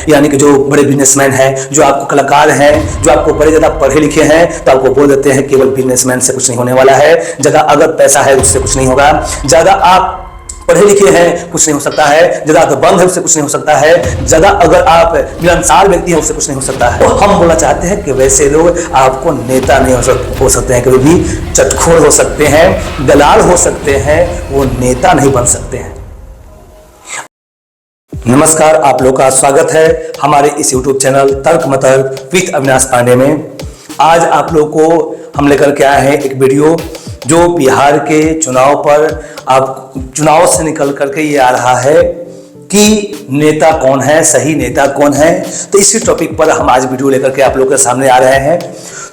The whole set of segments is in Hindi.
यानी कि जो बड़े बिजनेसमैन हैं, जो आपको कलाकार हैं, जो आपको बड़े ज़्यादा पढ़े लिखे हैं, तो आपको बोल देते हैं केवल बिजनेसमैन से कुछ नहीं होने वाला है। ज़्यादा अगर पैसा है उससे कुछ नहीं होगा, ज़्यादा आप पढ़े लिखे हैं कुछ नहीं हो सकता है, ज्यादा दबंग है उससे कुछ नहीं हो सकता है, ज्यादा अगर आप मिलनसार व्यक्ति हैं उससे कुछ नहीं हो सकता है। तो हम बोलना चाहते हैं कि वैसे लोग आपको नेता नहीं हो सकते हैं, कभी भी चटखोर हो सकते हैं, दलाल हो सकते हैं, वो नेता नहीं बन सकते हैं। नमस्कार, आप लोग का स्वागत है हमारे इस YouTube चैनल तर्क मतर्क विद अविनाश पांडे में। आज आप लोग को हम लेकर के आए हैं एक वीडियो जो बिहार के चुनाव पर आप चुनाव से निकल करके ये आ रहा है कि नेता कौन है, सही नेता कौन है। तो इसी टॉपिक पर हम आज वीडियो लेकर के आप लोग के सामने आ रहे हैं।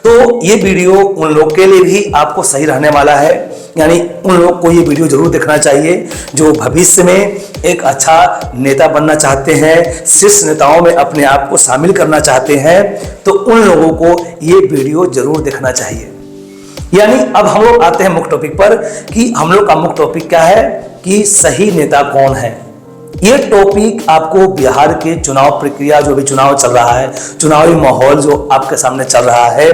तो ये वीडियो उन लोग के लिए भी आपको सही रहने वाला है, यानी उन लोग को ये वीडियो जरूर देखना चाहिए जो भविष्य में एक अच्छा नेता बनना चाहते हैं, शीर्ष नेताओं में अपने आप को शामिल करना चाहते हैं, तो उन लोगों को ये वीडियो जरूर देखना चाहिए। यानी अब हम लोग आते हैं मुख्य टॉपिक पर कि हम लोग का मुख्य टॉपिक क्या है कि सही नेता कौन है। ये टॉपिक आपको बिहार के चुनाव प्रक्रिया, जो भी चुनाव चल रहा है, चुनावी माहौल जो आपके सामने चल रहा है,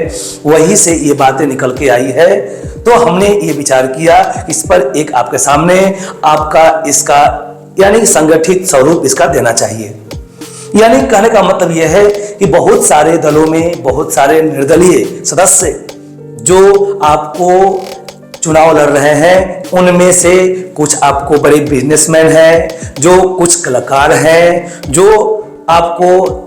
वहीं से ये बातें निकल के आई है। तो हमने ये विचार किया इस पर एक आपके सामने आपका इसका यानी संगठित स्वरूप इसका देना चाहिए। यानी कहने का मतलब यह है कि बहुत सारे दलों में बहुत सारे निर्दलीय सदस्य जो आपको चुनाव लड़ रहे हैं, उनमें से कुछ आपको बड़े बिजनेसमैन हैं, जो कुछ कलाकार हैं, जो आपको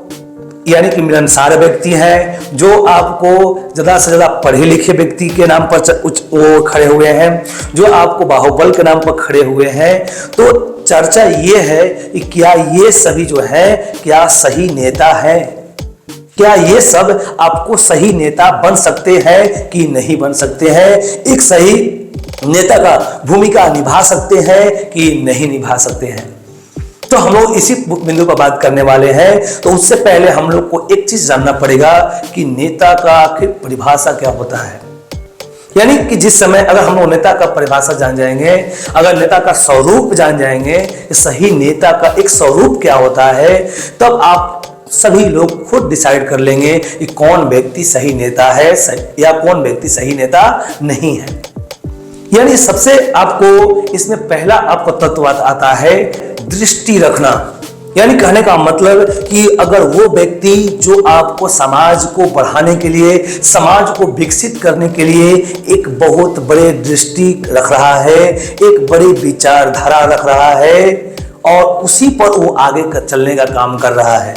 यानी कि मिलनसार व्यक्ति हैं, जो आपको ज़्यादा से ज़्यादा पढ़े लिखे व्यक्ति के नाम पर वो खड़े हुए हैं, जो आपको बाहुबल के नाम पर खड़े हुए हैं। तो चर्चा ये है कि क्या ये सभी जो है क्या सही नेता हैं, क्या ये सब आपको सही नेता बन सकते हैं कि नहीं बन सकते हैं, एक सही नेता का भूमिका निभा सकते हैं कि नहीं निभा सकते हैं। तो हम लोग इसी बिंदु पर बात करने वाले हैं। तो उससे पहले हम लोग को एक चीज जानना पड़ेगा कि नेता का आखिर परिभाषा क्या होता है। यानी कि जिस समय अगर हम लोग नेता का परिभाषा जान जाएंगे, अगर नेता का स्वरूप जान जाएंगे, सही नेता का एक स्वरूप क्या होता है, तब आप सभी लोग खुद डिसाइड कर लेंगे कि कौन व्यक्ति सही नेता है या कौन व्यक्ति सही नेता नहीं है। यानी सबसे आपको इसमें पहला आपको तत्व आता है दृष्टि रखना। यानी कहने का मतलब कि अगर वो व्यक्ति जो आपको समाज को बढ़ाने के लिए, समाज को विकसित करने के लिए एक बहुत बड़े दृष्टि रख रहा है, एक बड़ी विचारधारा रख रहा है और उसी पर वो आगे चलने का काम कर रहा है।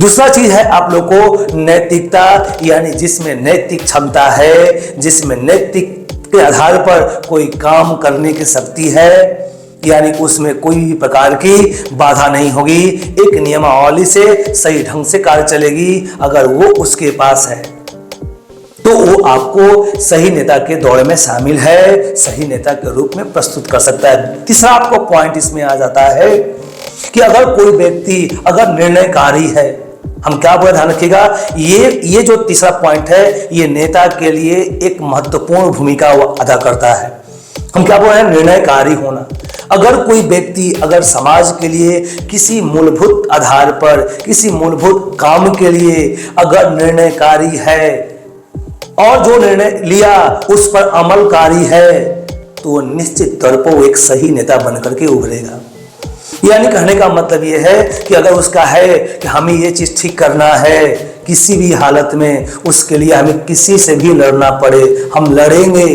दूसरा चीज है आप लोग को नैतिकता, यानी जिसमें नैतिक क्षमता है, जिसमें नैतिक के आधार पर कोई काम करने की शक्ति है, यानी उसमें कोई भी प्रकार की बाधा नहीं होगी, एक नियमावली से सही ढंग से कार्य चलेगी। अगर वो उसके पास है तो वो आपको सही नेता के दौड़ में शामिल है, सही नेता के रूप में प्रस्तुत कर सकता है। तीसरा आपको पॉइंट इसमें आ जाता है कि अगर कोई व्यक्ति अगर निर्णयकारी है, हम क्या बोले ध्यान रखिएगा, ये जो तीसरा पॉइंट है ये नेता के लिए एक महत्वपूर्ण भूमिका अदा करता है। हम क्या बोल रहे हैं, निर्णयकारी होना। अगर कोई व्यक्ति अगर समाज के लिए किसी मूलभूत आधार पर, किसी मूलभूत काम के लिए अगर निर्णयकारी है और जो निर्णय लिया उस पर अमलकारी है, तो निश्चित तौर पर वो एक सही नेता बनकर के उभरेगा। यानी कहने का मतलब यह है कि अगर उसका है कि हमें ये चीज ठीक करना है, किसी भी हालत में उसके लिए हमें किसी से भी लड़ना पड़े हम लड़ेंगे,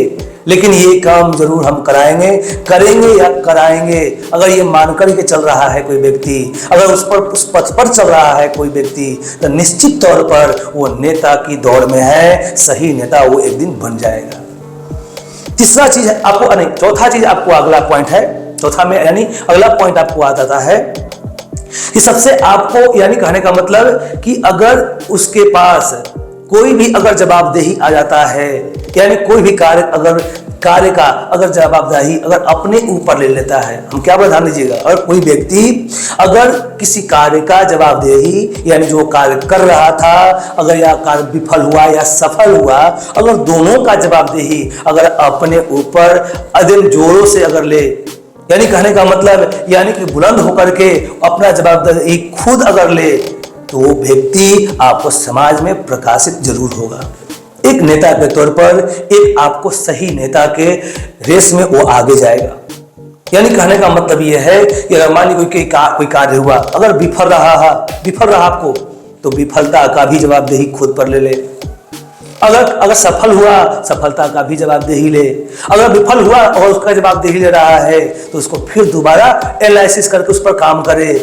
लेकिन ये काम जरूर हम करेंगे या कराएंगे। अगर ये मानकर के चल रहा है कोई व्यक्ति, अगर उस पथ पर चल रहा है कोई व्यक्ति, तो निश्चित तौर पर वो नेता की दौड़ में है, सही नेता वो एक दिन बन जाएगा। तीसरा चीज है आपको नहीं, चौथा चीज आपको अगला पॉइंट है, चौथा में यानी अगला पॉइंट आपको आ जाता है कि सबसे आपको यानी कहने का मतलब कि अगर उसके पास कोई भी अगर जवाबदेही आ जाता है, यानी कोई भी कार्य का अगर जवाबदेही अगर अपने ऊपर ले लेता है, हम क्या ध्यान दीजिएगा, अगर कोई व्यक्ति अगर किसी कार्य का जवाबदेही यानी जो कार्य कर रहा था अगर या कार्य विफल हुआ या सफल हुआ, अगर दोनों का जवाबदेही अगर अपने ऊपर अदिल जोरों से अगर ले, यानी कहने का मतलब यानी कि बुलंद होकर के अपना जवाबदेही खुद अगर ले, तो वो व्यक्ति आपको समाज में प्रकाशित जरूर होगा। एक नेता के तौर पर एक आपको सही नेता के रेस में वो आगे जाएगा। यानी कहने का मतलब ये है कि अगर मान लीजिए कोई कार्य हुआ, अगर विफल रहा आपको, तो विफलता का भी जवाबदेही खुद पर ले ले। अगर सफल हुआ, सफलता का भी जवाबदेही ले। अगर विफल हुआ और उसका जवाबदेही ले रहा है तो उसको फिर दोबारा एनालिसिस करके उस पर काम करे,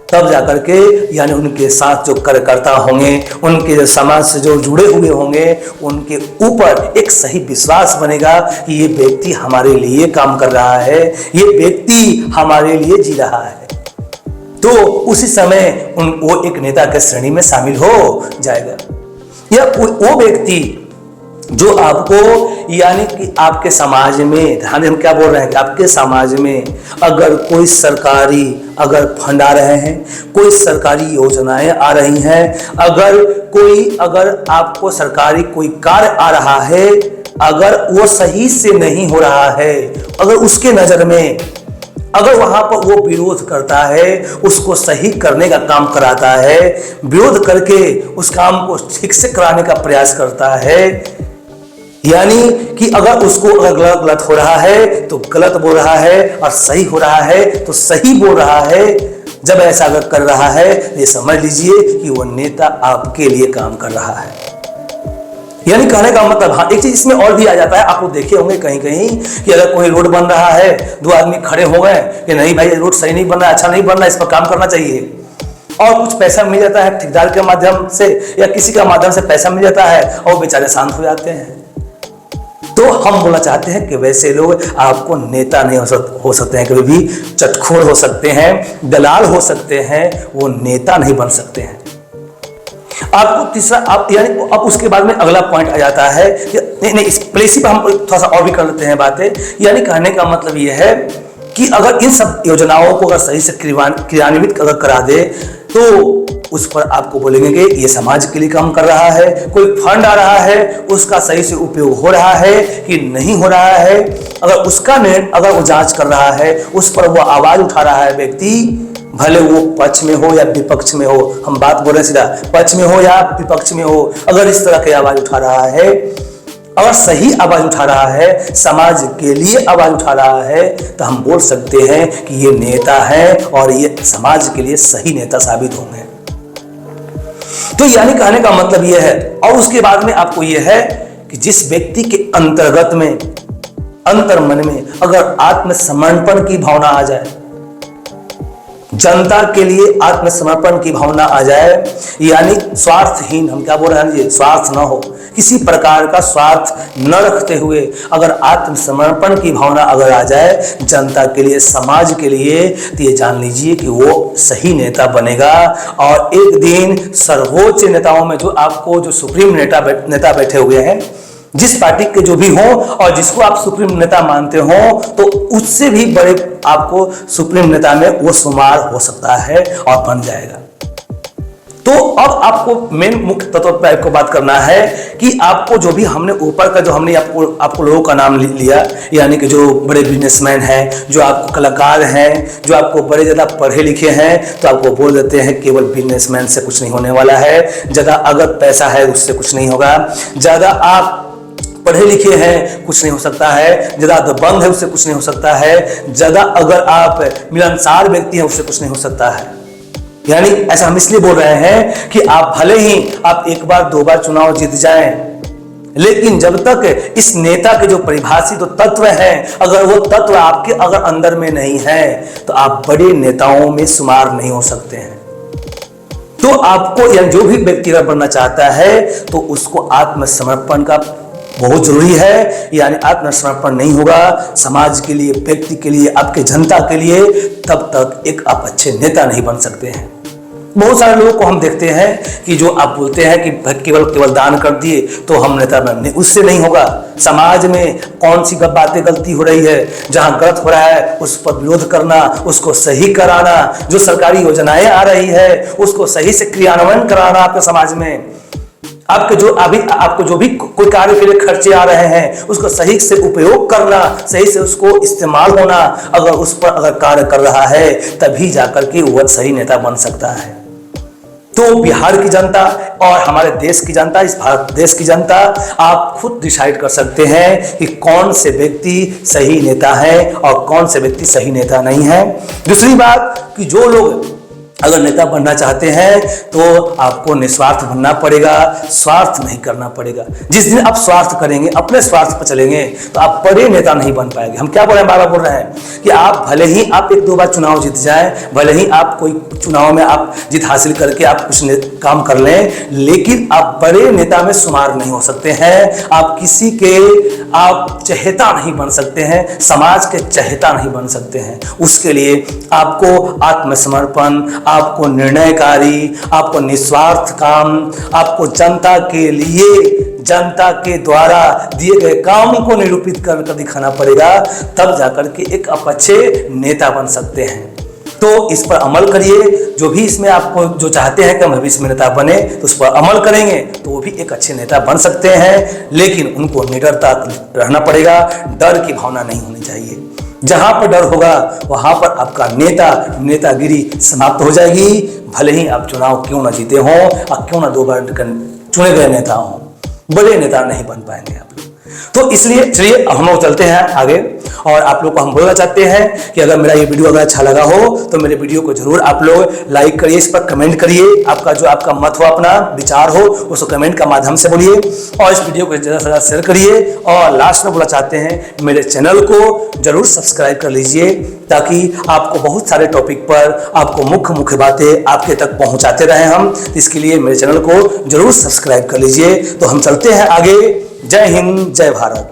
तब जाकर के यानी उनके साथ जो कार्यकर्ता होंगे, उनके जो समाज से जो जुड़े हुए होंगे, उनके ऊपर एक सही विश्वास बनेगा कि ये व्यक्ति हमारे लिए काम कर रहा है, ये व्यक्ति हमारे लिए जी रहा है। तो उसी समय वो एक नेता के श्रेणी में शामिल हो जाएगा। या वो व्यक्ति जो आपको यानी कि आपके समाज में, ध्यान हम क्या बोल रहे हैं कि आपके समाज में अगर कोई सरकारी फंड आ रहे हैं, कोई सरकारी योजनाएं आ रही हैं, अगर आपको सरकारी कोई कार्य आ रहा है, अगर वो सही से नहीं हो रहा है, अगर उसके नजर में अगर वहां पर वो विरोध करता है, उसको सही करने का काम कराता है, विरोध करके उस काम को ठीक से कराने का प्रयास करता है, यानी कि अगर गलत हो रहा है तो गलत बोल रहा है और सही हो रहा है तो सही बोल रहा है, जब ऐसा अगर कर रहा है ये समझ लीजिए कि वो नेता आपके लिए काम कर रहा है। यानी कहने का मतलब, हाँ एक चीज इसमें और भी आ जाता है, आप लोग देखे होंगे कहीं कि अगर कोई रोड बन रहा है, दो आदमी खड़े हो गए कि नहीं भाई रोड सही नहीं बन रहा है, अच्छा नहीं बन रहा है, इस पर काम करना चाहिए, और कुछ पैसा मिल जाता है ठेकेदार के माध्यम से या किसी का माध्यम से पैसा मिल जाता है और बेचारे शांत हो जाते हैं। तो हम बोलना चाहते हैं कि वैसे लोग आपको नेता नहीं हो सकते हैं, कभी भी चटखोर हो सकते हैं, दलाल हो सकते हैं, वो नेता नहीं बन सकते हैं। आपको तीसरा यानी अब उसके बाद में अगला पॉइंट आ जाता है कि नहीं इस प्लेस पर हम थोड़ा सा और भी कर लेते हैं बातें। यानी कहने का मतलब यह है कि अगर इन सब योजनाओं को अगर सही से क्रियान्वित अगर करा दे तो उस पर आपको बोलेंगे कि ये समाज के लिए काम कर रहा है। कोई फंड आ रहा है, उसका सही से उपयोग हो रहा है कि नहीं हो रहा है, अगर वो जांच कर रहा है, उस पर वो आवाज उठा रहा है व्यक्ति, भले वो पक्ष में हो या विपक्ष में हो, हम बात बोल रहे हैं सीधा, पक्ष में हो या विपक्ष में हो, अगर इस तरह की आवाज उठा रहा है, अगर सही आवाज उठा रहा है, समाज के लिए आवाज उठा रहा है, तो हम बोल सकते हैं कि ये नेता है और ये समाज के लिए सही नेता साबित होंगे। तो यानी कहने का मतलब यह है, और उसके बाद में आपको यह है कि जिस व्यक्ति के अंतर्गत में, अंतर्मन में अगर आत्मसमर्पण की भावना आ जाए, जनता के लिए आत्मसमर्पण की भावना आ जाए, यानी स्वार्थहीन, हम क्या बोल रहे हैं, स्वार्थ ना हो, किसी प्रकार का स्वार्थ न रखते हुए अगर आत्मसमर्पण की भावना अगर आ जाए जनता के लिए, समाज के लिए, तो ये जान लीजिए कि वो सही नेता बनेगा। और एक दिन सर्वोच्च नेताओं में जो आपको जो सुप्रीम नेता बैठे हुए हैं, जिस पार्टी के जो भी हो और जिसको आप सुप्रीम नेता मानते हो, तो उससे भी बड़े आपको सुप्रीम नेता में वो शुमार हो सकता है और बन जाएगा। तो अब आपको मेन मुख्य तत्व पर आपको बात करना है कि आपको जो भी हमने ऊपर का जो हमने आपको लोगों का नाम लिया, यानी कि जो बड़े बिजनेसमैन हैं, जो आपको कलाकार हैं, जो आपको बड़े ज़्यादा पढ़े लिखे हैं, तो आपको बोल देते हैं केवल बिजनेसमैन से कुछ नहीं होने वाला है, ज़्यादा अगर पैसा है उससे कुछ नहीं होगा, ज़्यादा आप पढ़े लिखे हैं कुछ नहीं हो सकता है, ज्यादा दबंग है उससे कुछ नहीं हो सकता है, ज्यादा अगर आप मिलनसार व्यक्ति हैं उससे कुछ नहीं हो सकता है। यानी ऐसा हम इसलिए बोल रहे हैं कि आप भले ही आप एक बार दो बार चुनाव जीत जाएं, लेकिन जब तक इस नेता के जो परिभाषित तो तत्व हैं, अगर वो तत्व आपके अगर अंदर में नहीं है तो आप बड़े नेताओं में शुमार नहीं हो सकते हैं। तो आपको यानी जो भी व्यक्ति बनना चाहता है तो उसको आत्मसमर्पण का बहुत जरूरी है। यानी आत्मसमर्पण नहीं होगा समाज के लिए, व्यक्ति के लिए, आपके जनता के लिए, तब तक एक आप अच्छे नेता नहीं बन सकते हैं। बहुत सारे लोगों को हम देखते हैं कि जो आप बोलते हैं कि केवल दान कर दिए तो हम नेता बनने, उससे नहीं होगा। समाज में कौन सी बातें गलती हो रही है, जहां गलत हो रहा है उस पर विरोध करना, उसको सही कराना, जो सरकारी योजनाएं आ रही है उसको सही से क्रियान्वयन कराना, आपके समाज में आपको जो भी कोई कार्य के लिए खर्चे आ रहे हैं उसको सही से उपयोग करना, सही से उसको इस्तेमाल होना, अगर उस पर अगर कार्य कर रहा है तभी जाकर के वह सही नेता बन सकता है। तो बिहार की जनता और हमारे देश की जनता, इस भारत देश की जनता, आप खुद डिसाइड कर सकते हैं कि कौन से व्यक्ति सही नेता है और कौन से व्यक्ति सही नेता नहीं है। दूसरी बात कि जो लोग अगर नेता बनना चाहते हैं तो आपको निस्वार्थ बनना पड़ेगा, स्वार्थ नहीं करना पड़ेगा। जिस दिन आप स्वार्थ करेंगे, अपने स्वार्थ पर चलेंगे, तो आप बड़े नेता नहीं बन पाएंगे। हम क्या बोल रहे हैं, बार-बार बोल रहे हैं कि आप भले ही आप 1-2 बार चुनाव जीत जाएं, भले ही आप कोई चुनाव में आप जीत हासिल करके आप कुछ काम कर लें, लेकिन आप बड़े नेता में शुमार नहीं हो सकते हैं। आप किसी के आप चहेता नहीं बन सकते हैं, समाज के चहेता नहीं बन सकते हैं। उसके लिए आपको आत्मसमर्पण, आपको निर्णयकारी, आपको निस्वार्थ काम, आपको जनता के लिए, जनता के द्वारा दिए गए काम को निरूपित कर दिखाना पड़ेगा, तब जाकर के एक आप अच्छे नेता बन सकते हैं। तो इस पर अमल करिए। जो भी इसमें आपको जो चाहते हैं कि हम भविष्य में नेता बने, तो उस पर अमल करेंगे तो वो भी एक अच्छे नेता बन सकते हैं। लेकिन उनको निडरता रहना पड़ेगा, डर की भावना नहीं होनी चाहिए। जहां पर डर होगा वहां पर आपका नेतागिरी समाप्त हो जाएगी। भले ही आप चुनाव क्यों ना जीते हों और क्यों ना 2 बार चुने गए नेता हों, बड़े नेता नहीं बन पाएंगे आप लोग। तो इसलिए चलिए हम लोग चलते हैं आगे। और आप लोग को हम बोलना चाहते हैं कि अगर मेरा ये वीडियो अगर अच्छा लगा हो तो मेरे वीडियो को जरूर आप लोग लाइक करिए, इस पर कमेंट करिए। आपका मत हो, अपना विचार हो, उसको कमेंट का माध्यम से बोलिए और इस वीडियो को ज़्यादा से ज़्यादा शेयर करिए। और लास्ट में बोलना चाहते हैं मेरे चैनल को जरूर सब्सक्राइब कर लीजिए, ताकि आपको बहुत सारे टॉपिक पर आपको मुख्य बातें आपके तक पहुंचाते रहें हम। इसके लिए मेरे चैनल को जरूर सब्सक्राइब कर लीजिए। तो हम चलते हैं आगे। जय हिंद, जय भारत।